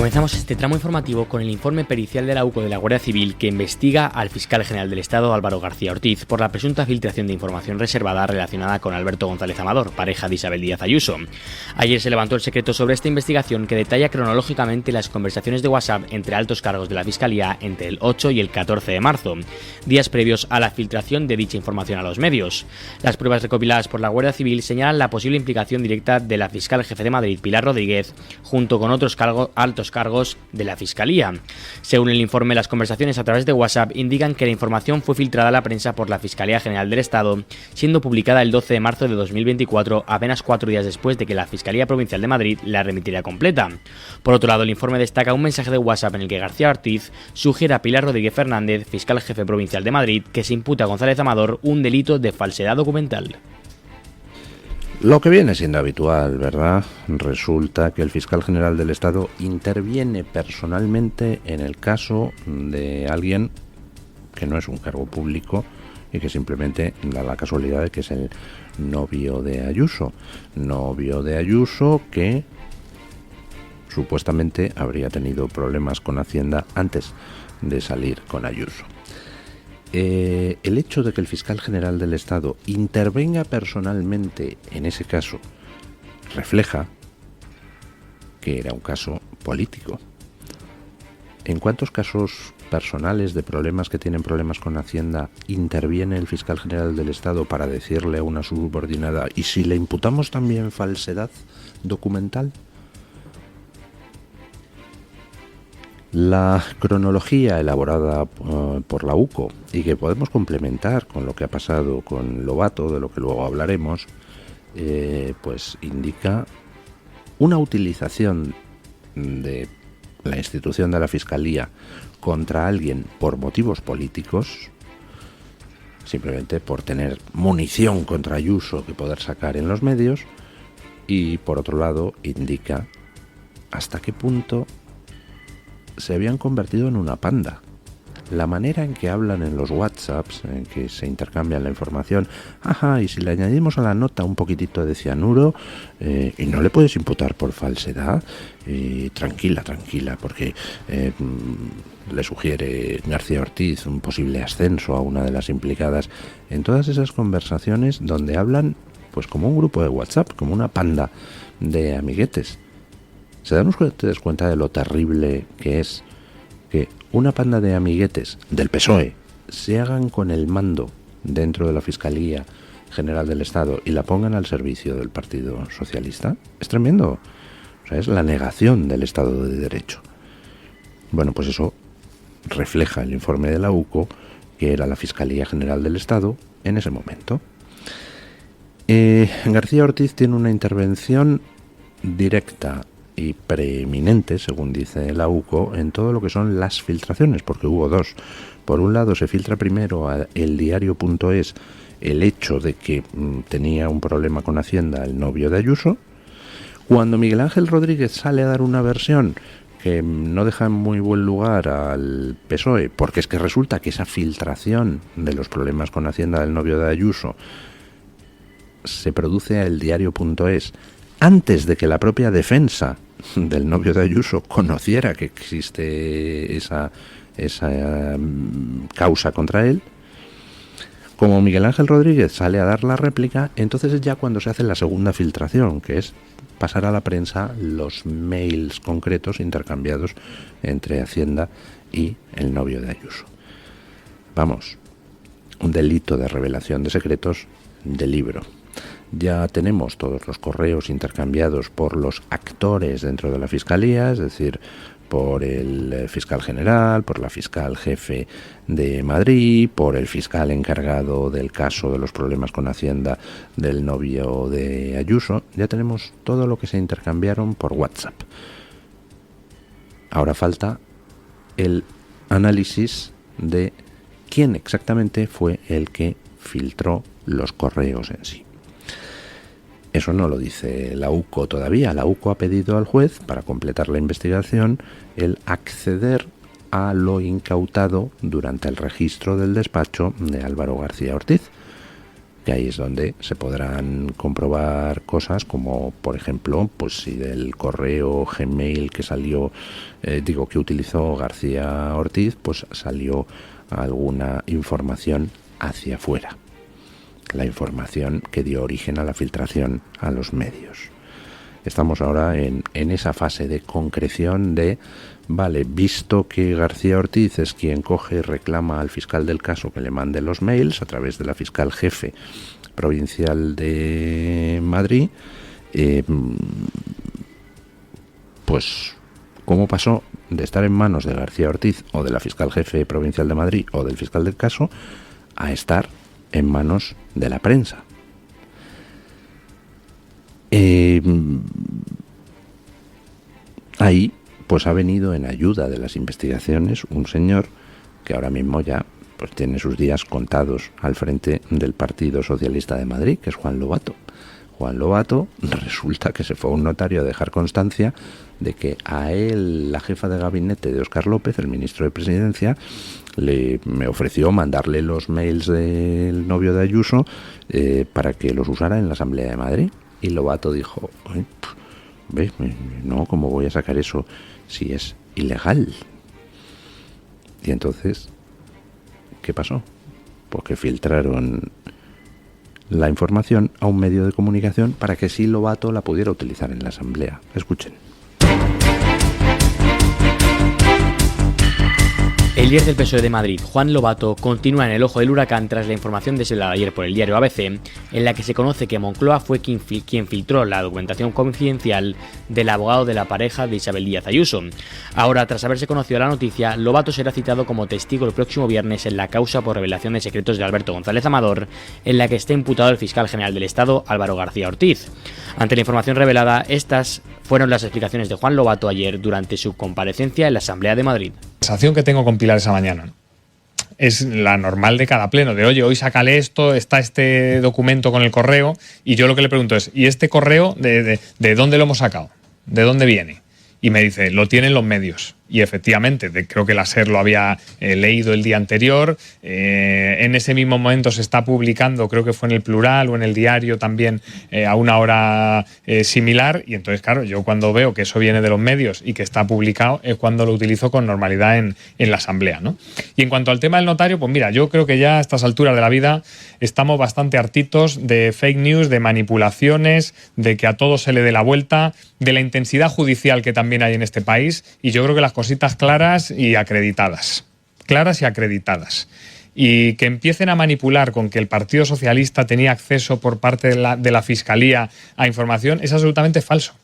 Comenzamos este tramo informativo con el informe pericial de la UCO de la Guardia Civil que investiga al fiscal general del Estado, Álvaro García Ortiz, por la presunta filtración de información reservada relacionada con Alberto González Amador, pareja de Isabel Díaz Ayuso. Ayer se levantó el secreto sobre esta investigación que detalla cronológicamente las conversaciones de WhatsApp entre altos cargos de la Fiscalía entre el 8 y el 14 de marzo, días previos a la filtración de dicha información a los medios. Las pruebas recopiladas por la Guardia Civil señalan la posible implicación directa de la fiscal jefe de Madrid, Pilar Rodríguez, junto con otros altos cargos de la Fiscalía. Según el informe, las conversaciones a través de WhatsApp indican que la información fue filtrada a la prensa por la Fiscalía General del Estado, siendo publicada el 12 de marzo de 2024, apenas 4 días después de que la Fiscalía Provincial de Madrid la remitiera completa. Por otro lado, el informe destaca un mensaje de WhatsApp en el que García Ortiz sugiere a Pilar Rodríguez Fernández, fiscal jefe provincial de Madrid, que se imputa a González Amador un delito de falsedad documental. Lo que viene siendo habitual, ¿verdad? Resulta que el fiscal general del Estado interviene personalmente en el caso de alguien que no es un cargo público y que simplemente da la casualidad de que es el novio de Ayuso. Novio de Ayuso que supuestamente habría tenido problemas con Hacienda antes de salir con Ayuso. El hecho de que el fiscal general del Estado intervenga personalmente en ese caso refleja que era un caso político. ¿En cuántos casos personales de problemas que tienen problemas con Hacienda interviene el fiscal general del Estado para decirle a una subordinada y si le imputamos también falsedad documental? La cronología elaborada por la UCO y que podemos complementar con lo que ha pasado con Lobato, de lo que luego hablaremos, pues indica una utilización de la institución de la Fiscalía contra alguien por motivos políticos, simplemente por tener munición contra Ayuso que poder sacar en los medios, y por otro lado indica hasta qué punto se habían convertido en una panda. La manera en que hablan en los WhatsApps, en que se intercambian la información, y si le añadimos a la nota un poquitito de cianuro, y no le puedes imputar por falsedad, tranquila, porque le sugiere García Ortiz un posible ascenso a una de las implicadas, en todas esas conversaciones donde hablan pues como un grupo de WhatsApp, como una panda de amiguetes. ¿Se dan ustedes cuenta de lo terrible que es que una panda de amiguetes del PSOE se hagan con el mando dentro de la Fiscalía General del Estado y la pongan al servicio del Partido Socialista? Es tremendo. O sea, es la negación del Estado de Derecho. Bueno, pues eso refleja el informe de la UCO, que era la Fiscalía General del Estado en ese momento. García Ortiz tiene una intervención directa y preeminente, según dice la UCO, en todo lo que son las filtraciones, porque hubo dos. Por un lado, se filtra primero a eldiario.es el hecho de que tenía un problema con Hacienda el novio de Ayuso. Cuando Miguel Ángel Rodríguez sale a dar una versión que no deja en muy buen lugar al PSOE, porque es que resulta que esa filtración de los problemas con Hacienda del novio de Ayuso se produce a eldiario.es antes de que la propia defensa del novio de Ayuso conociera que existe esa causa contra él. Como Miguel Ángel Rodríguez sale a dar la réplica, entonces es ya cuando se hace la segunda filtración, que es pasar a la prensa los mails concretos intercambiados entre Hacienda y el novio de Ayuso. Vamos, un delito de revelación de secretos de libro. Ya tenemos todos los correos intercambiados por los actores dentro de la Fiscalía, es decir, por el fiscal general, por la fiscal jefe de Madrid, por el fiscal encargado del caso de los problemas con Hacienda del novio de Ayuso. Ya tenemos todo lo que se intercambiaron por WhatsApp. Ahora falta el análisis de quién exactamente fue el que filtró los correos en sí. Eso no lo dice la UCO todavía. La UCO ha pedido al juez, para completar la investigación, el acceder a lo incautado durante el registro del despacho de Álvaro García Ortiz, que ahí es donde se podrán comprobar cosas como, por ejemplo, pues si del correo Gmail que salió, que utilizó García Ortiz, pues salió alguna información hacia afuera, la información que dio origen a la filtración a los medios. Estamos ahora en esa fase de concreción de, vale, visto que García Ortiz es quien coge y reclama al fiscal del caso que le mande los mails a través de la fiscal jefe provincial de Madrid, pues ¿cómo pasó de estar en manos de García Ortiz o de la fiscal jefe provincial de Madrid o del fiscal del caso a estar en manos de la prensa? Ahí pues ha venido en ayuda de las investigaciones un señor que ahora mismo ya pues tiene sus días contados al frente del Partido Socialista de Madrid, que es Juan Lobato. Juan Lobato resulta que se fue a un notario a dejar constancia de que a él, la jefa de gabinete de Óscar López, el ministro de Presidencia, me ofreció mandarle los mails del novio de Ayuso para que los usara en la Asamblea de Madrid. Y Lobato dijo, no, ¿cómo voy a sacar eso si es ilegal? Y entonces, ¿qué pasó? Pues que filtraron la información a un medio de comunicación para que sí Lobato la pudiera utilizar en la Asamblea. Escuchen. El líder del PSOE de Madrid, Juan Lobato, continúa en el ojo del huracán tras la información desvelada ayer por el diario ABC, en la que se conoce que Moncloa fue quien filtró la documentación confidencial del abogado de la pareja de Isabel Díaz Ayuso. Ahora, tras haberse conocido la noticia, Lobato será citado como testigo el próximo viernes en la causa por revelación de secretos de Alberto González Amador, en la que está imputado el fiscal general del Estado, Álvaro García Ortiz. Ante la información revelada, estas fueron las explicaciones de Juan Lobato ayer durante su comparecencia en la Asamblea de Madrid. La conversación que tengo con Pilar esa mañana es la normal de cada pleno, de oye, hoy sácale esto, está este documento con el correo, y yo lo que le pregunto es, ¿y este correo de dónde lo hemos sacado? ¿De dónde viene? Y me dice, lo tienen los medios. Y efectivamente, creo que la SER lo había leído el día anterior. En ese mismo momento se está publicando, creo que fue en el Plural o en el Diario también, a una hora similar. Y entonces, claro, yo cuando veo que eso viene de los medios y que está publicado es cuando lo utilizo con normalidad en la Asamblea, ¿no? Y en cuanto al tema del notario, pues mira, yo creo que ya a estas alturas de la vida estamos bastante hartitos de fake news, de manipulaciones, de que a todo se le dé la vuelta, de la intensidad judicial que también hay en este país. Y yo creo que las cositas claras y acreditadas. Y que empiecen a manipular con que el Partido Socialista tenía acceso por parte de la Fiscalía a información es absolutamente falso.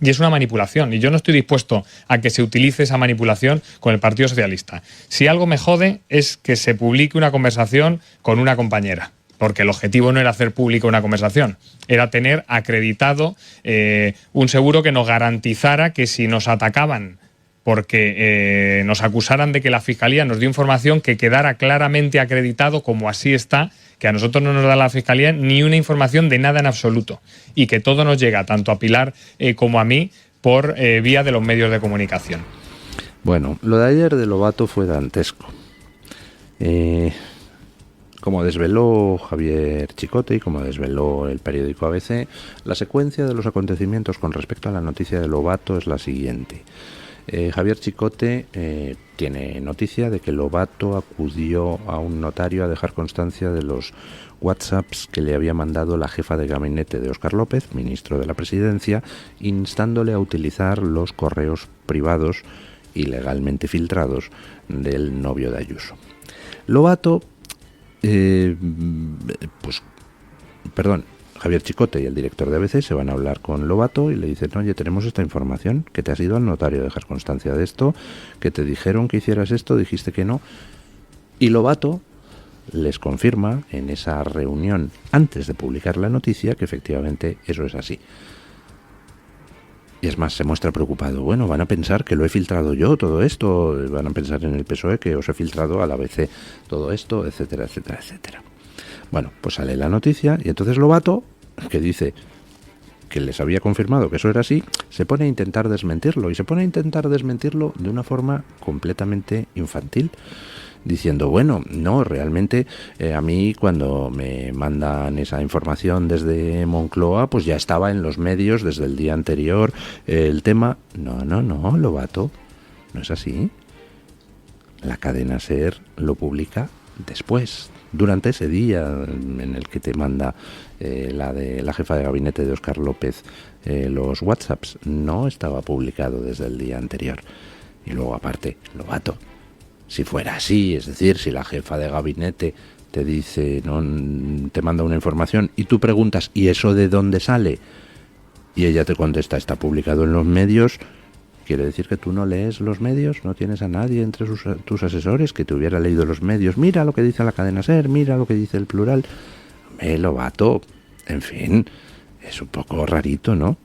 Y es una manipulación. Y yo no estoy dispuesto a que se utilice esa manipulación con el Partido Socialista. Si algo me jode es que se publique una conversación con una compañera. Porque el objetivo no era hacer pública una conversación, era tener acreditado un seguro que nos garantizara que si nos atacaban porque nos acusaran de que la Fiscalía nos dio información, que quedara claramente acreditado, como así está, que a nosotros no nos da la Fiscalía ni una información de nada en absoluto y que todo nos llega, tanto a Pilar como a mí, por vía de los medios de comunicación. Bueno, lo de ayer de Lobato fue dantesco. Como desveló Javier Chicote y como desveló el periódico ABC, la secuencia de los acontecimientos con respecto a la noticia de Lobato es la siguiente. Javier Chicote tiene noticia de que Lobato acudió a un notario a dejar constancia de los WhatsApps que le había mandado la jefa de gabinete de Óscar López, ministro de la Presidencia, instándole a utilizar los correos privados ilegalmente filtrados del novio de Ayuso. Lobato Javier Chicote y el director de ABC se van a hablar con Lobato y le dicen, oye, tenemos esta información, que te has ido al notario a dejar constancia de esto, que te dijeron que hicieras esto, dijiste que no. Y Lobato les confirma en esa reunión antes de publicar la noticia que efectivamente eso es así. Y es más, se muestra preocupado. Bueno, van a pensar que lo he filtrado yo todo esto, van a pensar en el PSOE que os he filtrado a la ABC todo esto, etcétera, etcétera, etcétera. Bueno, pues sale la noticia y entonces Lobato, que dice que les había confirmado que eso era así, se pone a intentar desmentirlo y se pone a intentar desmentirlo de una forma completamente infantil. diciendo, bueno, no, realmente a mí cuando me mandan esa información desde Moncloa, pues ya estaba en los medios desde el día anterior el tema. No, Lobato, no es así. La cadena SER lo publica después, durante ese día en el que te manda la jefa de gabinete de Óscar López los WhatsApps. No estaba publicado desde el día anterior. Y luego aparte, Lobato, si fuera así, es decir, si la jefa de gabinete te dice, no, te manda una información y tú preguntas, ¿y eso de dónde sale? Y ella te contesta, está publicado en los medios. ¿Quiere decir que tú no lees los medios? ¿No tienes a nadie entre tus asesores que te hubiera leído los medios? Mira lo que dice la cadena SER, mira lo que dice el Plural. Lobato, en fin, es un poco rarito, ¿no?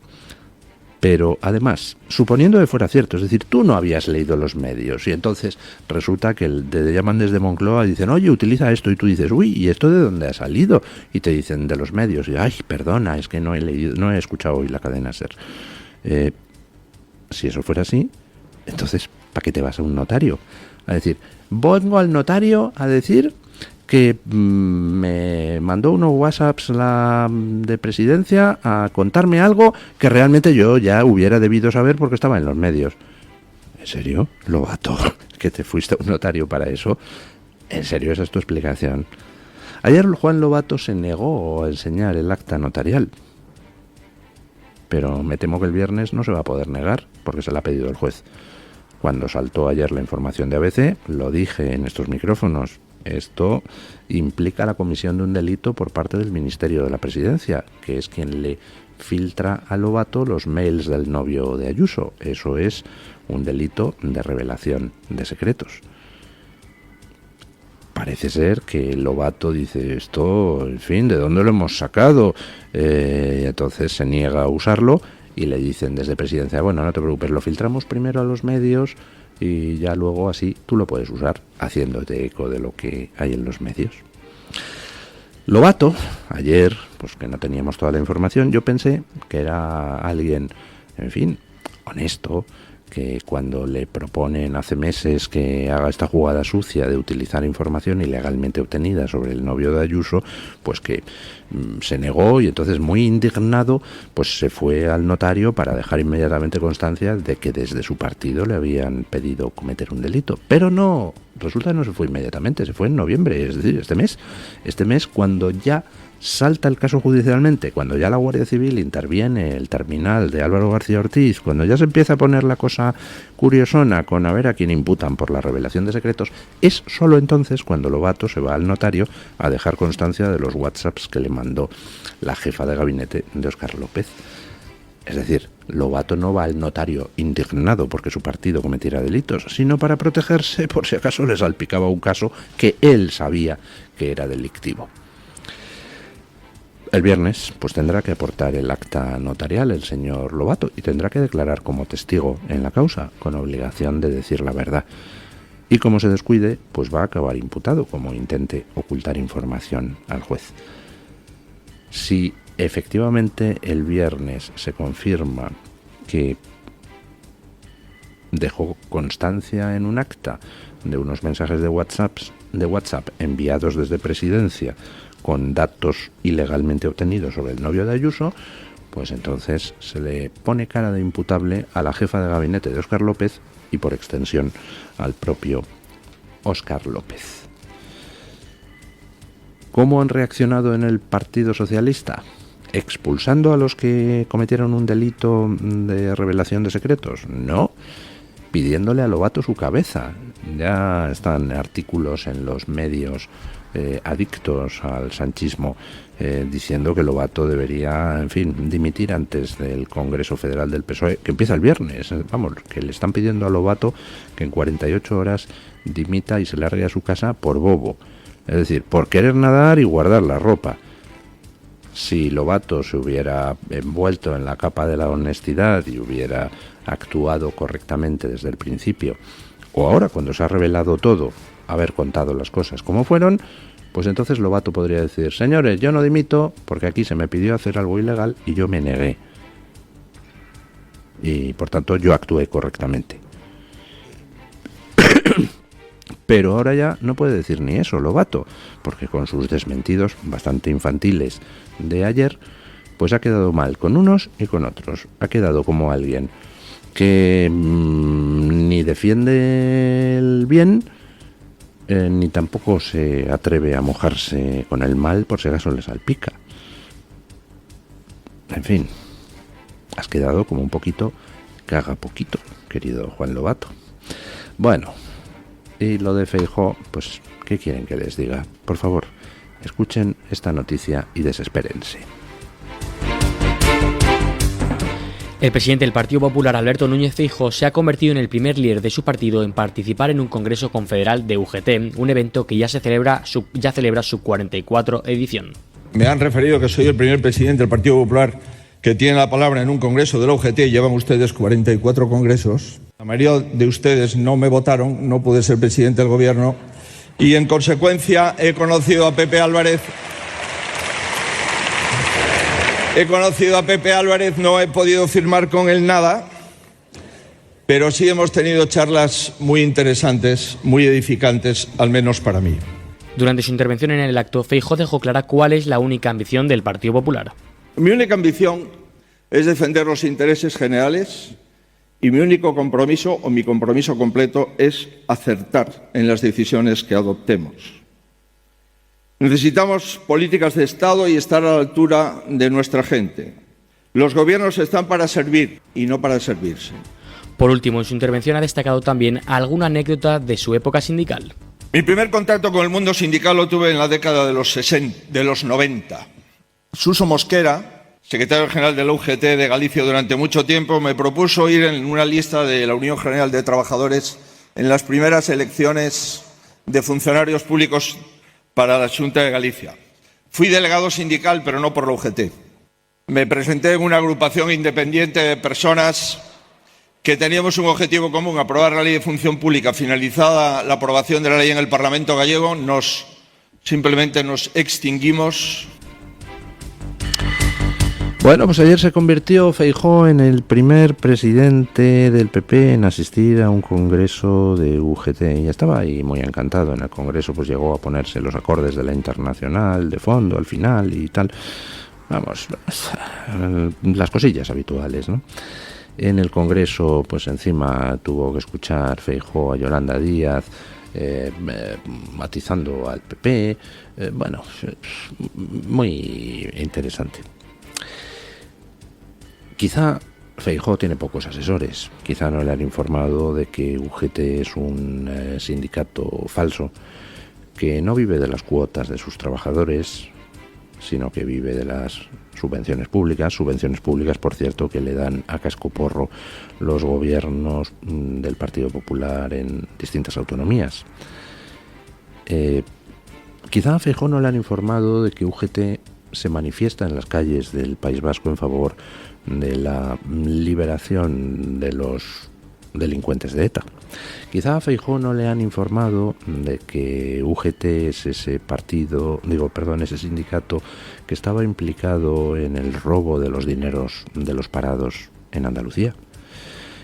Pero además, suponiendo que fuera cierto, es decir, tú no habías leído los medios y entonces resulta que te llaman desde Moncloa y dicen, oye, utiliza esto, y tú dices, uy, ¿y esto de dónde ha salido? Y te dicen, de los medios, y ay, perdona, es que no he escuchado hoy la cadena SER. Si eso fuera así, entonces, ¿para qué te vas a un notario? A decir, vengo al notario a decir que me mandó unos WhatsApps la de presidencia a contarme algo que realmente yo ya hubiera debido saber porque estaba en los medios. ¿En serio, Lobato? ¿Que te fuiste a un notario para eso? ¿En serio esa es tu explicación? Ayer Juan Lobato se negó a enseñar el acta notarial. Pero me temo que el viernes no se va a poder negar porque se la ha pedido el juez. Cuando saltó ayer la información de ABC, lo dije en estos micrófonos. Esto implica la comisión de un delito por parte del Ministerio de la Presidencia, que es quien le filtra a Lobato los mails del novio de Ayuso. Eso es un delito de revelación de secretos. Parece ser que Lobato dice esto, en fin, ¿de dónde lo hemos sacado? Y entonces se niega a usarlo y le dicen desde Presidencia, bueno, no te preocupes, lo filtramos primero a los medios y ya luego así tú lo puedes usar, haciéndote eco de lo que hay en los medios. Lobato, ayer, pues que no teníamos toda la información, yo pensé que era alguien, en fin, honesto, que cuando le proponen hace meses que haga esta jugada sucia de utilizar información ilegalmente obtenida sobre el novio de Ayuso, pues que se negó y entonces muy indignado pues se fue al notario para dejar inmediatamente constancia de que desde su partido le habían pedido cometer un delito. Pero no, resulta que no se fue inmediatamente, se fue en noviembre, es decir, este mes cuando ya salta el caso judicialmente, cuando ya la Guardia Civil interviene el terminal de Álvaro García Ortiz, cuando ya se empieza a poner la cosa curiosona con a ver a quién imputan por la revelación de secretos, es solo entonces cuando Lobato se va al notario a dejar constancia de los WhatsApps que le mandó la jefa de gabinete de Óscar López. Es decir, Lobato no va al notario indignado porque su partido cometiera delitos, sino para protegerse por si acaso le salpicaba un caso que él sabía que era delictivo. El viernes pues tendrá que aportar el acta notarial el señor Lobato y tendrá que declarar como testigo en la causa, con obligación de decir la verdad. Y como se descuide, pues va a acabar imputado como intente ocultar información al juez. Si efectivamente el viernes se confirma que dejó constancia en un acta de unos mensajes de WhatsApp enviados desde Presidencia con datos ilegalmente obtenidos sobre el novio de Ayuso, pues entonces se le pone cara de imputable a la jefa de gabinete de Óscar López y por extensión al propio Óscar López. ¿Cómo han reaccionado en el Partido Socialista? ¿Expulsando a los que cometieron un delito de revelación de secretos? No, pidiéndole a Lobato su cabeza. Ya están artículos en los medios adictos al sanchismo diciendo que Lobato debería, en fin, dimitir antes del Congreso Federal del PSOE, que empieza el viernes. Vamos, que le están pidiendo a Lobato que en 48 horas dimita y se largue a su casa por bobo. Es decir, por querer nadar y guardar la ropa. Si Lobato se hubiera envuelto en la capa de la honestidad y hubiera actuado correctamente desde el principio, o ahora cuando se ha revelado todo, haber contado las cosas como fueron, pues entonces Lobato podría decir, señores, yo no dimito porque aquí se me pidió hacer algo ilegal y yo me negué. Y por tanto yo actué correctamente. Pero ahora ya no puede decir ni eso, Lobato, porque con sus desmentidos bastante infantiles de ayer, pues ha quedado mal con unos y con otros. Ha quedado como alguien que ni defiende el bien, ni tampoco se atreve a mojarse con el mal por si acaso le salpica. En fin, has quedado como un poquito caga poquito, querido Juan Lobato. Bueno, y lo de Feijóo, pues, ¿qué quieren que les diga? Por favor, escuchen esta noticia y desespérense. El presidente del Partido Popular, Alberto Núñez Feijóo, se ha convertido en el primer líder de su partido en participar en un congreso confederal de UGT, un evento que ya celebra su 44 edición. Me han referido que soy el primer presidente del Partido Popular que tiene la palabra en un congreso de la UGT. Llevan ustedes 44 congresos. La mayoría de ustedes no me votaron, no pude ser presidente del gobierno y en consecuencia he conocido a Pepe Álvarez. No he podido firmar con él nada, pero sí hemos tenido charlas muy interesantes, muy edificantes, al menos para mí. Durante su intervención en el acto, Feijóo dejó clara cuál es la única ambición del Partido Popular. Mi única ambición es defender los intereses generales y mi único compromiso, o mi compromiso completo, es acertar en las decisiones que adoptemos. Necesitamos políticas de Estado y estar a la altura de nuestra gente. Los gobiernos están para servir y no para servirse. Por último, en su intervención ha destacado también alguna anécdota de su época sindical. Mi primer contacto con el mundo sindical lo tuve en la década de los 90. Suso Mosquera, secretario general de la UGT de Galicia durante mucho tiempo, me propuso ir en una lista de la Unión General de Trabajadores en las primeras elecciones de funcionarios públicos para la Xunta de Galicia. Fui delegado sindical, pero no por la UGT. Me presenté en una agrupación independiente de personas que teníamos un objetivo común: aprobar la Ley de Función Pública. Finalizada la aprobación de la ley en el Parlamento gallego, simplemente nos extinguimos. Bueno, pues ayer se convirtió Feijóo en el primer presidente del PP en asistir a un congreso de UGT. Y estaba ahí muy encantado en el congreso, pues llegó a ponerse los acordes de la Internacional de fondo al final y tal. Vamos, las cosillas habituales, ¿no? En el congreso, pues encima tuvo que escuchar Feijóo a Yolanda Díaz, matizando al PP. Bueno, muy interesante. Quizá Feijóo tiene pocos asesores, quizá no le han informado de que UGT es un sindicato falso, que no vive de las cuotas de sus trabajadores, sino que vive de las subvenciones públicas, por cierto, que le dan a cascoporro los gobiernos del Partido Popular en distintas autonomías. Quizá a Feijóo no le han informado de que UGT se manifiesta en las calles del País Vasco en favor de la liberación de los delincuentes de ETA. Quizá a Feijóo no le han informado de que UGT es ese sindicato que estaba implicado en el robo de los dineros de los parados en Andalucía.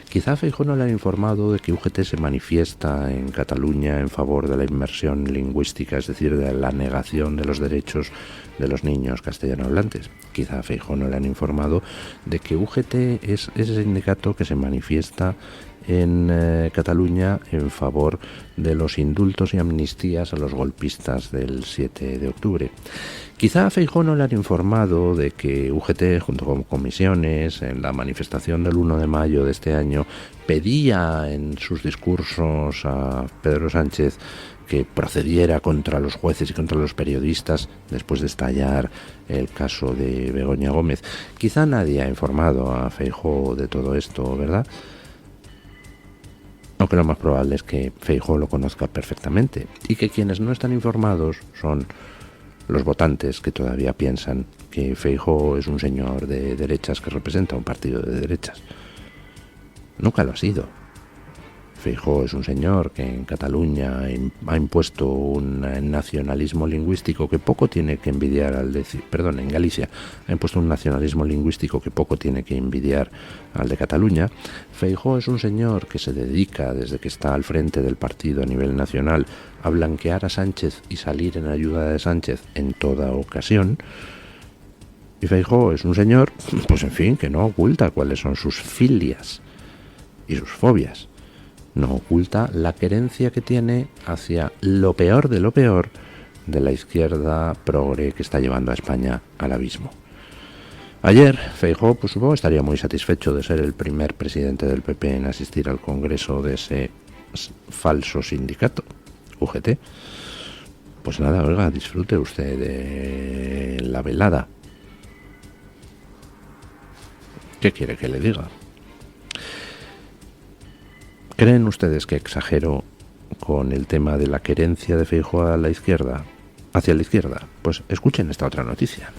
Quizá a Feijóo no le han informado de que UGT se manifiesta en Cataluña en favor de la inmersión lingüística, es decir, de la negación de los derechos de los niños castellano hablantes. Quizá a Feijóo no le han informado de que UGT es ese sindicato que se manifiesta en Cataluña en favor de los indultos y amnistías a los golpistas del 7 de octubre. Quizá a Feijóo no le han informado de que UGT, junto con comisiones, en la manifestación del 1 de mayo de este año, pedía en sus discursos a Pedro Sánchez que procediera contra los jueces y contra los periodistas después de estallar el caso de Begoña Gómez. Quizá nadie ha informado a Feijóo de todo esto, ¿verdad? Aunque lo más probable es que Feijóo lo conozca perfectamente y que quienes no están informados son los votantes que todavía piensan que Feijóo es un señor de derechas que representa un partido de derechas. Nunca lo ha sido. Feijóo es un señor que en Cataluña ha impuesto un nacionalismo lingüístico que poco tiene que envidiar en Galicia ha impuesto un nacionalismo lingüístico que poco tiene que envidiar al de Cataluña. Feijóo es un señor que se dedica, desde que está al frente del partido a nivel nacional, a blanquear a Sánchez y salir en ayuda de Sánchez en toda ocasión. Y Feijóo es un señor, pues en fin, que no oculta cuáles son sus filias y sus fobias. No oculta la querencia que tiene hacia lo peor de la izquierda progre que está llevando a España al abismo. Ayer Feijóo, pues supongo, estaría muy satisfecho de ser el primer presidente del PP en asistir al congreso de ese falso sindicato, UGT. Pues nada, oiga, disfrute usted de la velada. ¿Qué quiere que le diga? ¿Creen ustedes que exagero con el tema de la querencia de Feijóo a la izquierda, hacia la izquierda? Pues escuchen esta otra noticia.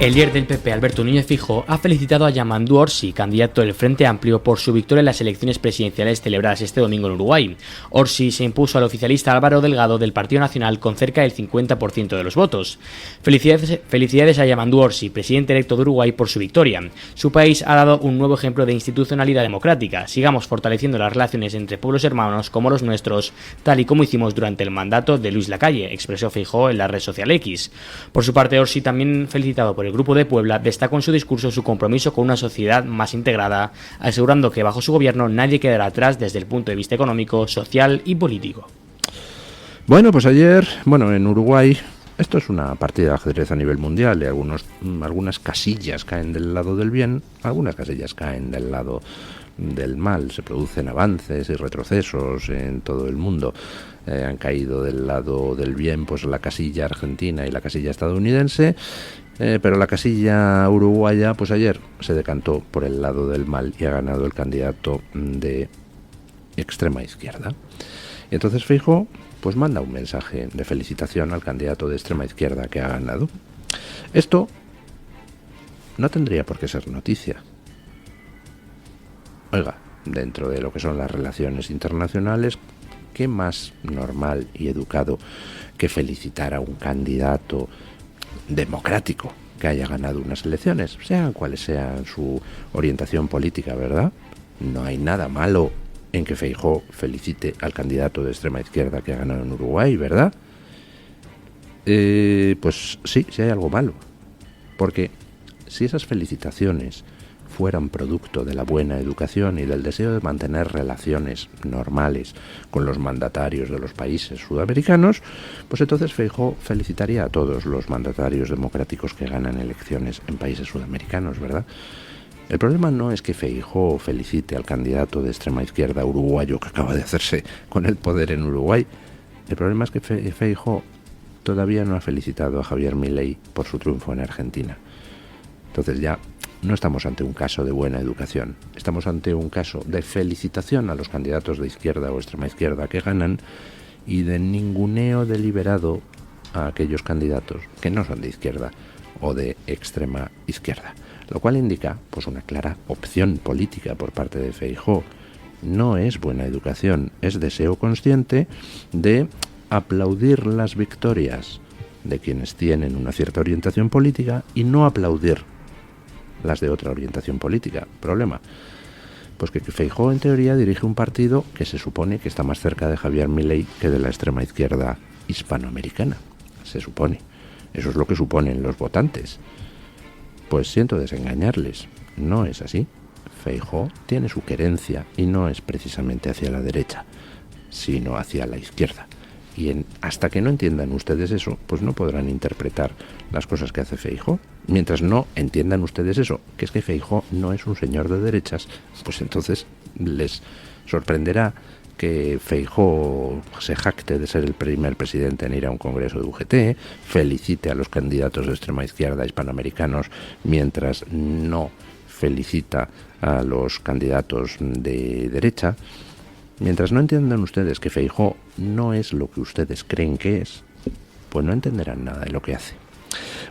El líder del PP, Alberto Núñez Feijóo, ha felicitado a Yamandú Orsi, candidato del Frente Amplio, por su victoria en las elecciones presidenciales celebradas este domingo en Uruguay. Orsi se impuso al oficialista Álvaro Delgado del Partido Nacional con cerca del 50% de los votos. Felicidades a Yamandú Orsi, presidente electo de Uruguay, por su victoria. Su país ha dado un nuevo ejemplo de institucionalidad democrática. Sigamos fortaleciendo las relaciones entre pueblos hermanos como los nuestros, tal y como hicimos durante el mandato de Luis Lacalle, expresó Feijóo en la red social X. Por su parte, Orsi, también felicitado por el Grupo de Puebla, destacó en su discurso su compromiso con una sociedad más integrada, asegurando que bajo su gobierno nadie quedará atrás desde el punto de vista económico, social y político. Bueno, pues ayer, en Uruguay, esto es una partida de ajedrez a nivel mundial y algunas casillas caen del lado del bien, algunas casillas caen del lado del mal, se producen avances y retrocesos en todo el mundo. Han caído del lado del bien pues la casilla argentina y la casilla estadounidense, pero la casilla uruguaya pues ayer se decantó por el lado del mal y ha ganado el candidato de extrema izquierda. Y entonces Feijóo pues manda un mensaje de felicitación al candidato de extrema izquierda que ha ganado. Esto no tendría por qué ser noticia. Oiga, dentro de lo que son las relaciones internacionales, ¿qué más normal y educado que felicitar a un candidato democrático que haya ganado unas elecciones, sean cuales sean su orientación política, ¿verdad? No hay nada malo en que Feijóo felicite al candidato de extrema izquierda que ha ganado en Uruguay, ¿verdad? Pues sí hay algo malo, porque si esas felicitaciones fueran producto de la buena educación y del deseo de mantener relaciones normales con los mandatarios de los países sudamericanos, pues entonces Feijóo felicitaría a todos los mandatarios democráticos que ganan elecciones en países sudamericanos, ¿verdad? El problema no es que Feijóo felicite al candidato de extrema izquierda uruguayo que acaba de hacerse con el poder en Uruguay. El problema es que Feijóo todavía no ha felicitado a Javier Milei por su triunfo en Argentina. Entonces ya no estamos ante un caso de buena educación, estamos ante un caso de felicitación a los candidatos de izquierda o extrema izquierda que ganan y de ninguneo deliberado a aquellos candidatos que no son de izquierda o de extrema izquierda, lo cual indica pues una clara opción política por parte de Feijóo. No es buena educación, es deseo consciente de aplaudir las victorias de quienes tienen una cierta orientación política y no aplaudir las de otra orientación política. ¿Problema? Pues que Feijóo en teoría dirige un partido que se supone que está más cerca de Javier Milei que de la extrema izquierda hispanoamericana. Se supone. Eso es lo que suponen los votantes. Pues siento desengañarles. No es así. Feijóo tiene su querencia y no es precisamente hacia la derecha, sino hacia la izquierda. Y hasta que no entiendan ustedes eso, pues no podrán interpretar las cosas que hace Feijóo. Mientras no entiendan ustedes eso, que es que Feijóo no es un señor de derechas, pues entonces les sorprenderá que Feijóo se jacte de ser el primer presidente en ir a un congreso de UGT, felicite a los candidatos de extrema izquierda hispanoamericanos, mientras no felicita a los candidatos de derecha. Mientras no entiendan ustedes que Feijóo no es lo que ustedes creen que es, pues no entenderán nada de lo que hace.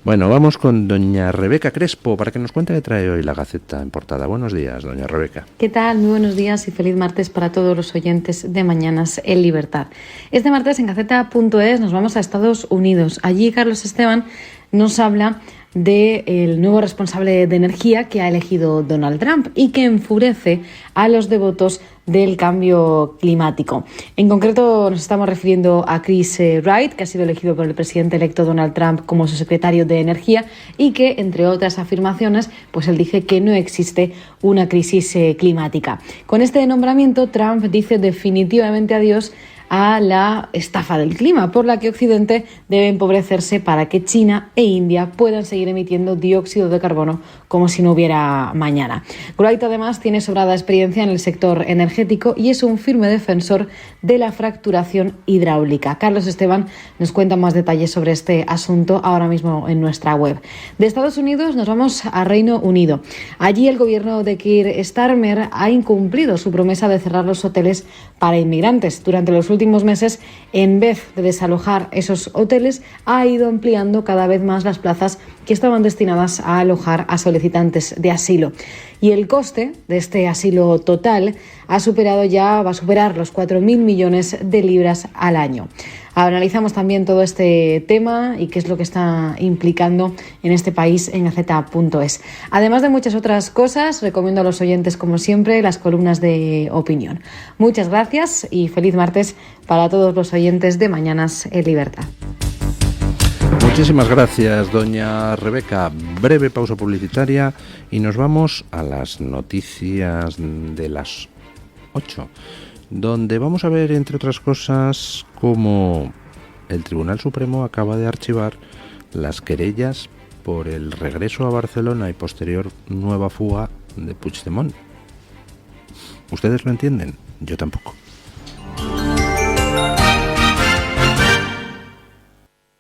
Bueno, vamos con doña Rebeca Crespo para que nos cuente qué trae hoy la Gaceta en portada. Buenos días, doña Rebeca. ¿Qué tal? Muy buenos días y feliz martes para todos los oyentes de Mañanas en Libertad. Este martes en Gaceta.es nos vamos a Estados Unidos. Allí Carlos Esteban nos habla del nuevo responsable de energía que ha elegido Donald Trump y que enfurece a los devotos del cambio climático. En concreto nos estamos refiriendo a Chris Wright, que ha sido elegido por el presidente electo Donald Trump como su secretario de Energía y que, entre otras afirmaciones, pues él dice que no existe una crisis climática. Con este nombramiento, Trump dice definitivamente adiós a la estafa del clima, por la que Occidente debe empobrecerse para que China e India puedan seguir emitiendo dióxido de carbono como si no hubiera mañana. Wright además tiene sobrada experiencia en el sector energético y es un firme defensor de la fracturación hidráulica. Carlos Esteban nos cuenta más detalles sobre este asunto ahora mismo en nuestra web. De Estados Unidos nos vamos a Reino Unido. Allí el gobierno de Keir Starmer ha incumplido su promesa de cerrar los hoteles para inmigrantes. Durante los últimos meses, en vez de desalojar esos hoteles, ha ido ampliando cada vez más las plazas que estaban destinadas a alojar a solicitantes de asilo. Y el coste de este asilo total va a superar los 4.000 millones de libras al año. Analizamos también todo este tema y qué es lo que está implicando en este país en Gaceta.es. Además de muchas otras cosas, recomiendo a los oyentes, como siempre, las columnas de opinión. Muchas gracias y feliz martes para todos los oyentes de Mañanas en Libertad. Muchísimas gracias, doña Rebeca. Breve pausa publicitaria y nos vamos a las noticias de las 8, donde vamos a ver, entre otras cosas, cómo el Tribunal Supremo acaba de archivar las querellas por el regreso a Barcelona y posterior nueva fuga de Puigdemont. ¿Ustedes lo entienden? Yo tampoco.